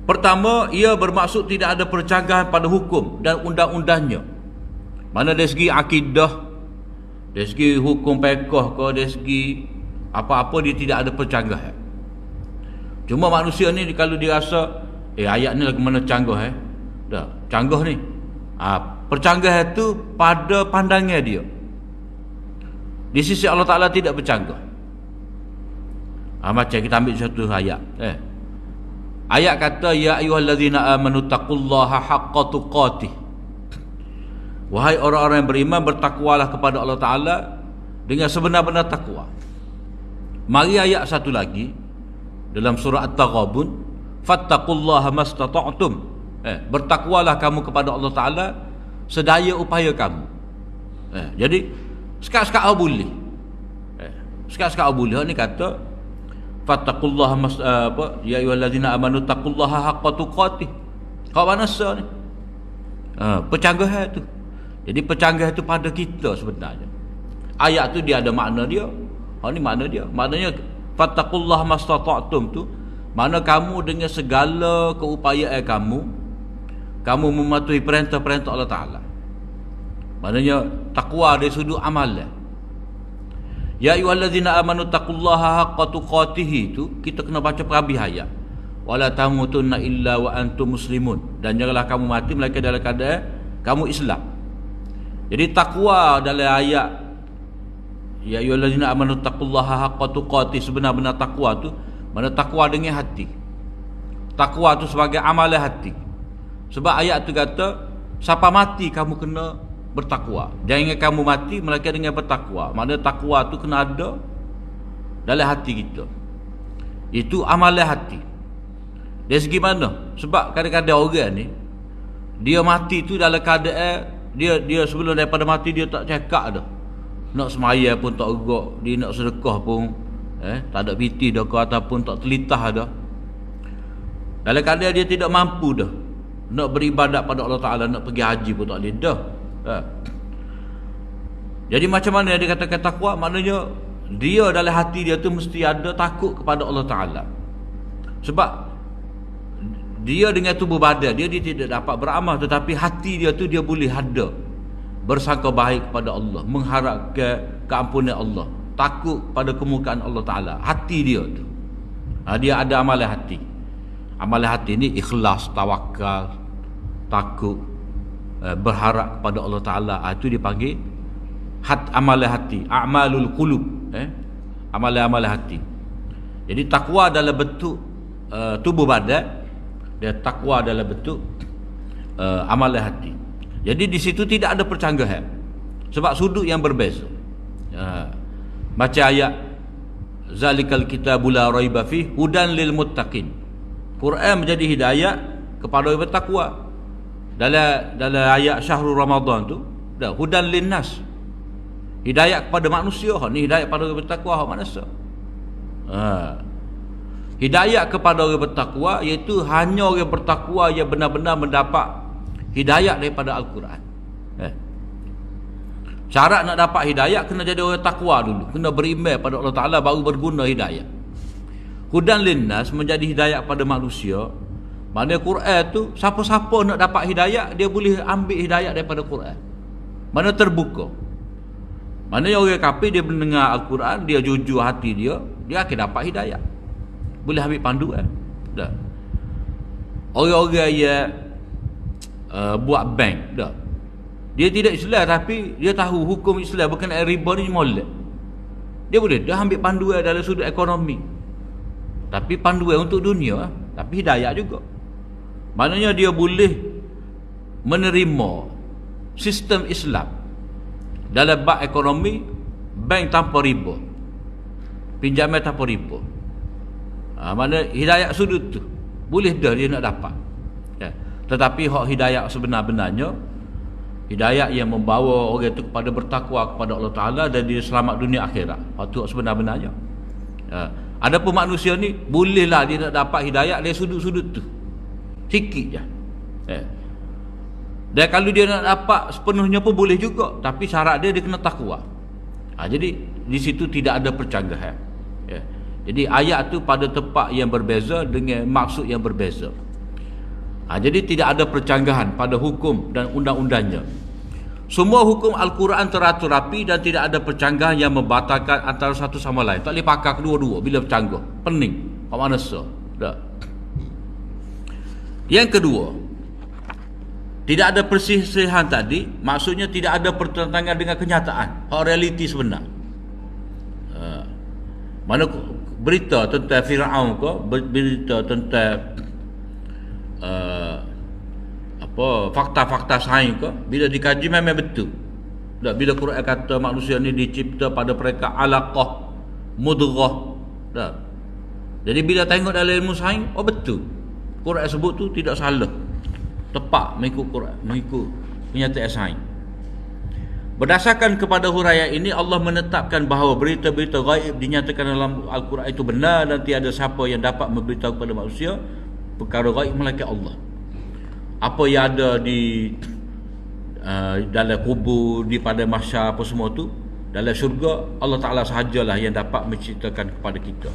Pertama, ia bermaksud tidak ada percanggahan pada hukum dan undang-undangnya. Mana dari segi akidah, dari segi hukum fiqh ke, dari segi apa-apa, dia tidak ada percanggahan. Cuma manusia ni kalau dia rasa ayat ni lagu mana canggah dah canggah ni. Percanggah itu pada pandangan dia. Di sisi Allah Taala tidak bercanggah. Macam kita ambil satu ayat. Ayat kata ya ayyuhallazina amanu taqullaha haqqa tuqatih. Wahai orang-orang yang beriman, bertakwalah kepada Allah Taala dengan sebenar-benar takwa. Mari ayat satu lagi dalam surah At-Taghabun, fattaqullaha mastata'tum. Bertakwalah kamu kepada Allah Taala sedaya upaya kamu. Jadi sekat-sekat boleh. Sekat-sekat boleh ni kata fattaqullaha ya ayyuhallazina amanu taqullaha haqqa tuqatih. Kau mana sah ni? Percanggahan tu. Jadi percanggahan tu pada kita sebenarnya. Ayat tu dia ada makna dia. Ni makna dia. Maknanya fattaqullaha mastata'tum tu mana kamu dengan segala keupayaan kamu mematuhi perintah-perintah Allah Taala. Maknanya takwa dari sudut amalan. Ya ayyuhallazina amanu taqullaha haqqa tuqatih itu kita kena baca perhabis ayat. Wala tamutunna illa wa antum muslimun, dan janganlah kamu mati melainkan dalam keadaan kamu Islam. Jadi takwa dalam ayat ya ayyuhallazina amanu taqullaha haqqa tuqatih, sebenar-benar takwa tu mana takwa dengan hati. Takwa tu sebagai amalan hati. Sebab ayat tu kata siapa mati kamu kena bertakwa. Jangan kamu mati melainkan dengan bertakwa. Maknanya takwa tu kena ada dalam hati kita. Itu amalan hati. Dari segi mana? Sebab kadang-kadang orang ni dia mati tu dalam keadaan dia sebelum daripada mati dia tak cakap dah. Nak semaya pun tak gerak, dia nak sedekah pun tak ada piti dah ataupun tak telitah dah. Dalam keadaan dia tidak mampu dah nak beribadat pada Allah Taala, nak pergi haji pun tak boleh dah. Jadi macam mana dia katakan takwa? Maknanya dia dalam hati dia tu mesti ada takut kepada Allah Taala. Sebab dia dengan tubuh badan dia tidak dapat beramal, tetapi hati dia tu dia boleh ada bersangka baik kepada Allah, mengharapkan keampunan Allah, takut pada kemukaan Allah Ta'ala. Hati dia tu dia ada amalan hati. Amalan hati ni ikhlas, tawakal, takut, berharap kepada Allah Ta'ala. Itu dipanggil amalan hati, a'malul qulub, amalan-amalan hati. Jadi takwa dalam bentuk tubuh badan, dan takwa dalam bentuk amalan hati. Jadi di situ tidak ada percanggahan sebab sudut yang berbeza. Baca ayat zalikal kitabul la raiba fi hudan lil muttaqin. Quran menjadi hidayah kepada orang bertakwa. Dalam ayat syahrul Ramadan tu dah hudan linnas. Hidayah kepada manusia, ni hidayah kepada orang bertakwa mana sah. Hidayah kepada orang bertakwa iaitu hanya orang bertakwa yang benar-benar mendapat hidayah daripada Al-Quran. Syarat nak dapat hidayah kena jadi orang takwa dulu, kena beriman pada Allah Ta'ala baru berguna hidayah. Hudan linnas menjadi hidayah pada manusia. Maknanya Quran tu siapa-siapa nak dapat hidayah dia boleh ambil hidayah daripada Quran. Mana terbuka. Maknanya orang kafir dia mendengar Al-Quran, dia jujur hati dia akan dapat hidayah. Boleh ambil panduan. Dah. Orang-orang yang buat bank dah. Dia tidak Islam tapi dia tahu hukum Islam berkenaan riba ni molek. Dia boleh dah ambil panduan dalam sudut ekonomi. Tapi panduan untuk dunia, tapi hidayah juga. Maknanya dia boleh menerima sistem Islam dalam bab ekonomi, bank tanpa riba, pinjaman tanpa riba. Mana hidayah sudut tu boleh dah dia nak dapat. Tetapi hak hidayah sebenar-benarnya, hidayah yang membawa orang itu kepada bertakwa kepada Allah Ta'ala dan dia selamat dunia akhirat. Hak tu sebenar-benarnya. Adapun manusia ni bolehlah dia nak dapat hidayah dari sudut-sudut tu, sikit je. Dan kalau dia nak dapat sepenuhnya pun boleh juga, tapi syarat dia kena takwa. Jadi di situ tidak ada percanggahan. Jadi ayat tu pada tempat yang berbeza dengan maksud yang berbeza. Jadi tidak ada percanggahan pada hukum dan undang-undangnya. Semua hukum Al-Quran teratur rapi dan tidak ada percanggahan yang membatalkan antara satu sama lain. Tak boleh pakai kedua-dua bila bercanggah. Pening. Kat mana so? Tak. Yang kedua, tidak ada persisihan tadi, maksudnya tidak ada pertentangan dengan kenyataan, realiti sebenar. Mana berita tentang Firaun ke, berita tentang fakta-fakta sains ke, bila dikaji memang betul. Tak, bila Quran kata manusia ni dicipta pada mereka alaqah mudghah. Tak. Jadi bila tengok dalam ilmu sains, betul. Quran sebut tu tidak salah. Tepat mengikut Quran, mengikut kenyataan sains. Berdasarkan kepada huraian ini, Allah menetapkan bahawa berita-berita gaib dinyatakan dalam Al-Quran itu benar dan tiada siapa yang dapat memberitahu kepada manusia perkara gaib melainkan Allah. Apa yang ada di dalam kubur, di pada mahsyar, apa semua tu, dalam syurga, Allah Ta'ala sahajalah yang dapat menceritakan kepada kita.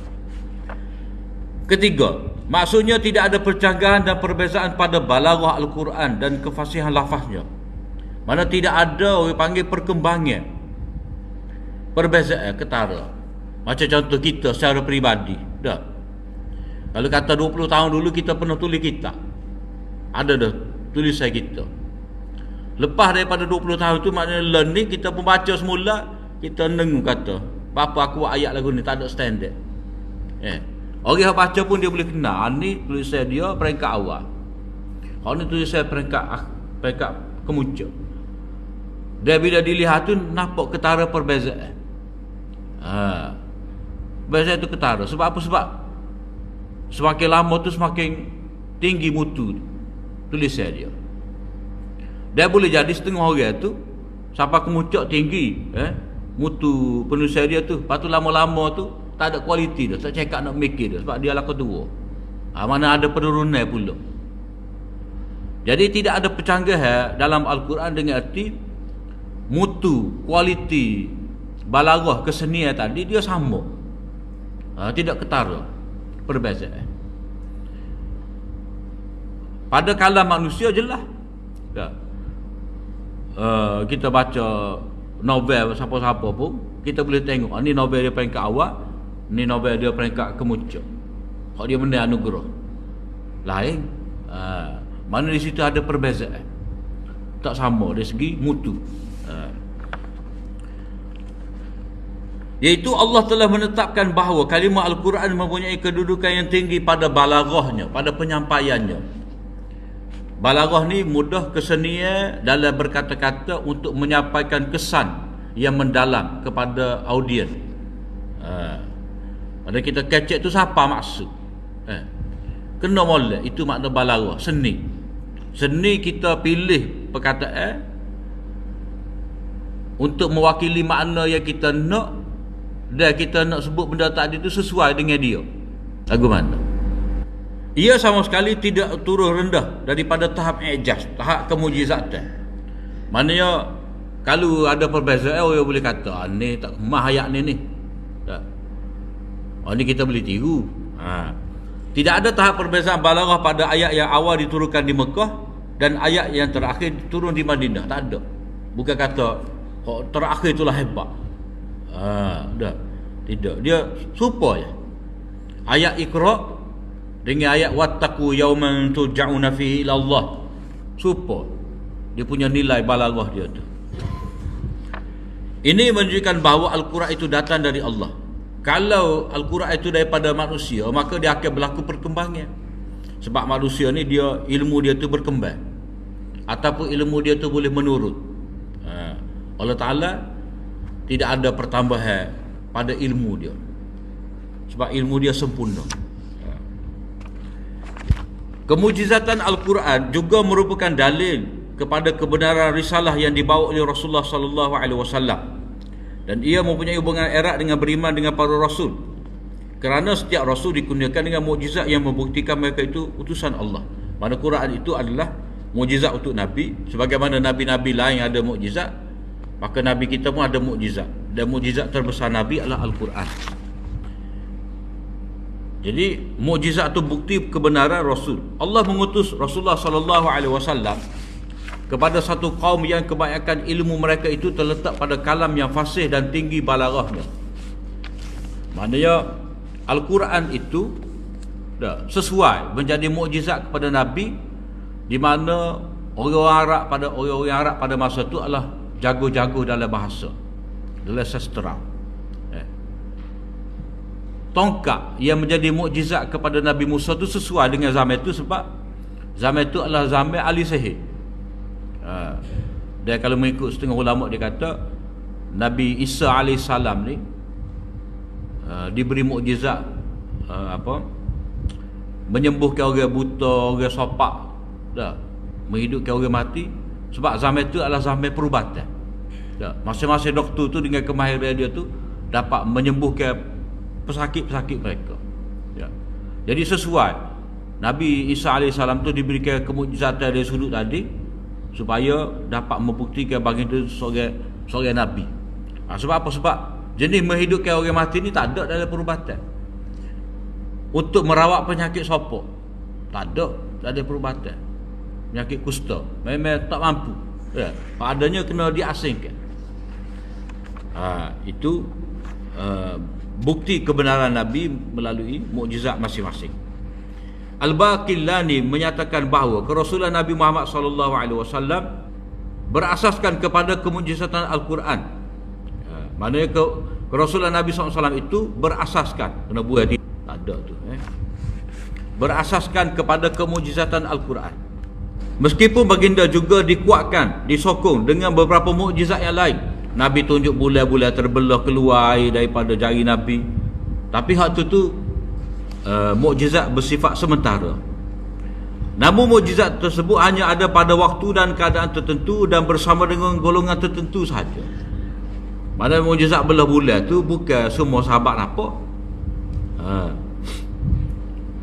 Ketiga, maksudnya tidak ada percanggahan dan perbezaan pada balaghah Al-Quran dan kefasihan lafaznya. Mana tidak ada orang panggil perkembangan, perbezaan, ketara. Macam contoh kita secara peribadi. Tak? Kalau kata 20 tahun dulu kita pernah tulis kitab, ada dah tulisan kita. Lepas daripada 20 tahun tu, maknanya learning, kita pun baca semula, kita nengu kata, bapa aku buat ayat lagu ni, tak ada standard. Orang yang baca pun dia boleh kenal, ni tulisan dia peringkat awal, kalau ni tulisan peringkat kemuncak. Dan bila dilihat tu, nampak ketara perbezaan. Perbezaan tu ketara. Sebab apa? Sebab semakin lama tu semakin tinggi mutu tulisan dia. Dan boleh jadi setengah orang tu sampai kemuncak tinggi mutu penulisan dia tu. Lepas tu lama-lama tu tak ada kualiti dah, tak cakap nak mikir dah, sebab dia lah kedua. Mana ada penurunan pula. Jadi tidak ada percanggahan dalam Al-Quran dengan arti mutu, kualiti, balaghah, kesenian tadi dia sama. Tidak ketara perbezaan. Pada kalam manusia jelas. Kita baca novel siapa-siapa pun, kita boleh tengok ni novel dia peringkat awal, ni novel dia peringkat kemuncak. Kalau dia menang anugerah lain, mana di situ ada perbezaan, tak sama dari segi mutu. Iaitu Allah telah menetapkan bahawa kalimah Al-Quran mempunyai kedudukan yang tinggi pada balaghahnya, pada penyampaiannya. Balaghah ni mudah kesenian dalam berkata-kata untuk menyampaikan kesan yang mendalam kepada audien. Pada kita kecek tu siapa maksud, kena molek, itu makna balaghah, seni. Seni kita pilih perkataan untuk mewakili makna yang kita nak, dan kita nak sebut benda tadi itu sesuai dengan dia. Lagu mana? Ia sama sekali tidak turun rendah daripada tahap i'jaz, tahap kemujizatan. Maknanya kalau ada perbezaan, orang boleh kata ni tak mah ayat ni. Tak. Ni kita boleh tiru. Tidak ada tahap perbezaan balaghah pada ayat yang awal diturunkan di Mekah dan ayat yang terakhir turun di Madinah. Tak ada. Bukan kata terakhir itulah hebat. Tidak, dia serupa je. Ayat Iqra dengan ayat wattaqu yawman turja'una fihi ila Allah, serupa. Dia punya nilai balaghah dia tu. Ini menunjukkan bahawa Al-Quran itu datang dari Allah. Kalau Al-Quran itu daripada manusia, maka dia akan berlaku perkembangan. Sebab manusia ni dia, ilmu dia tu berkembang, ataupun ilmu dia tu boleh menurun. Allah Ta'ala tidak ada pertambahan pada ilmu dia, sebab ilmu dia sempurna. Kemujizatan Al-Quran juga merupakan dalil kepada kebenaran risalah yang dibawa oleh Rasulullah sallallahu alaihi wasallam, dan ia mempunyai hubungan erat dengan beriman dengan para rasul. Kerana setiap rasul dikurniakan dengan mukjizat yang membuktikan mereka itu utusan Allah. Mana Quran itu adalah mukjizat untuk Nabi. Sebagaimana Nabi-Nabi lain ada mukjizat, maka Nabi kita pun ada mukjizat. Dan mukjizat terbesar Nabi adalah Al-Quran. Jadi mukjizat itu bukti kebenaran Rasul. Allah mengutus Rasulullah sallallahu alaihi wasallam kepada satu kaum yang kebanyakan ilmu mereka itu terletak pada kalam yang fasih dan tinggi balaghahnya. Maknanya Al-Quran itu sesuai menjadi mukjizat kepada Nabi, di mana orang-orang Arab pada masa itu adalah jago-jago dalam bahasa, dalam sastra. Tongkat yang menjadi mukjizat kepada Nabi Musa itu sesuai dengan zaman itu, sebab zaman itu adalah zaman ahli sihir. Dan kalau mengikut setengah ulama, dia kata Nabi Isa AS ni diberi mukjizat menyembuhkan orang buta, orang sopak, menghidupkan orang mati, sebab zaman itu adalah zaman perubatan. Masing-masing doktor tu dengan kemahiran dia tu dapat menyembuhkan pesakit-pesakit mereka. Jadi sesuai Nabi Isa AS tu diberikan kemukjizatan dari sudut tadi, supaya dapat membuktikan baginda itu seorang Nabi. Sebab apa? Sebab jenis menghidupkan orang mati ni tak ada dalam perubatan. Untuk merawat penyakit sopok, tak ada perubatan. Penyakit kusta memang tak mampu. Padanya kena diasingkan. Itu bukti kebenaran Nabi melalui mukjizat masing-masing. Al-Baqillani menyatakan bahawa kerasulan Nabi Muhammad sallallahu alaihi wasallam berasaskan kepada kemujizatan Al-Quran. Maknanya kerasulan Nabi SAW itu berasaskan, kena buat tak ada tu, berasaskan kepada kemujizatan Al-Quran. Meskipun baginda juga dikuatkan, disokong dengan beberapa mukjizat yang lain. Nabi tunjuk bulan-bulan terbelah keluar air daripada jari Nabi, tapi hak tu mukjizat bersifat sementara. Namun mukjizat tersebut hanya ada pada waktu dan keadaan tertentu dan bersama dengan golongan tertentu sahaja. Mana mukjizat belah bulan tu bukan semua sahabat nampak.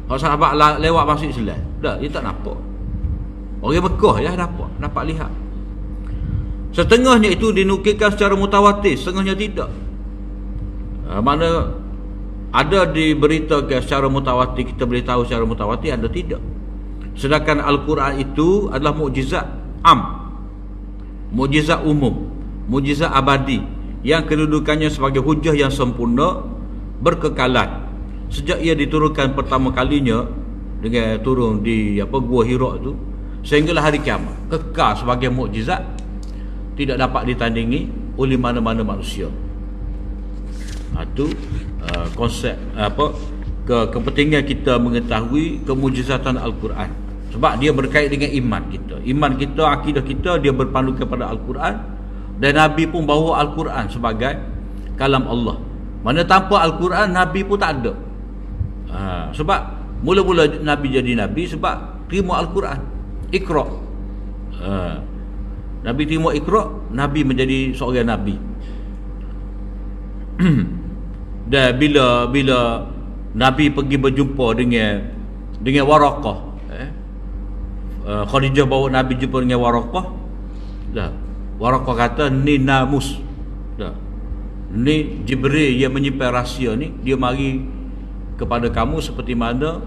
Kalau sahabat lewat masjid Islam, dia tak nampak. Orang Mekah ya dapat lihat. Setengahnya itu dinukilkan secara mutawatir, setengahnya tidak. Mana ada diberitakan secara mutawatir, kita boleh tahu secara mutawatir, ada tidak. Sedangkan Al-Quran itu adalah mukjizat mukjizat umum, mukjizat abadi, yang kedudukannya sebagai hujah yang sempurna, berkekalan. Sejak ia diturunkan pertama kalinya dengan turun di Gua Hira tu, sehinggalah hari kiamat, kekal sebagai mukjizat, tidak dapat ditandingi oleh mana-mana manusia. Itu konsep kepentingan kita mengetahui kemujizatan Al-Quran, sebab dia berkait dengan iman kita, akidah kita, dia berpandu kepada Al-Quran. Dan Nabi pun bawa Al-Quran sebagai kalam Allah. Mana tanpa Al-Quran Nabi pun tak ada. Sebab mula-mula Nabi jadi Nabi sebab terima Al-Quran, Iqra. Nabi terima Iqra, Nabi menjadi seorang Nabi. Dan bila Nabi pergi berjumpa dengan Waraqah, Khadijah bawa Nabi jumpa dengan Waraqah, Waraqah kata ni namus, ni Jibril yang menyimpan rahsia ni, dia mari kepada kamu seperti mana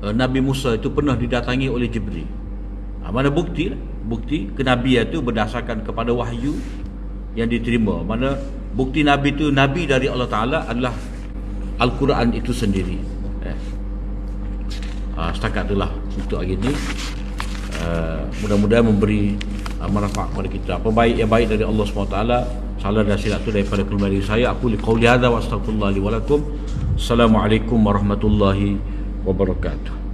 Nabi Musa itu pernah didatangi oleh Jibril. Mana bukti kenabian itu berdasarkan kepada wahyu yang diterima. Mana bukti Nabi itu Nabi dari Allah Ta'ala adalah Al-Quran itu sendiri. Setakat itulah untuk hari ini. Mudah-mudahan memberi manfaat kepada kita. Apa baik yang baik dari Allah SWT. Salah dan silap itu daripada kelemahan saya. Aku liqauli hadza wa astaghfirullah li wa lakum. Assalamualaikum warahmatullahi wabarakatuh.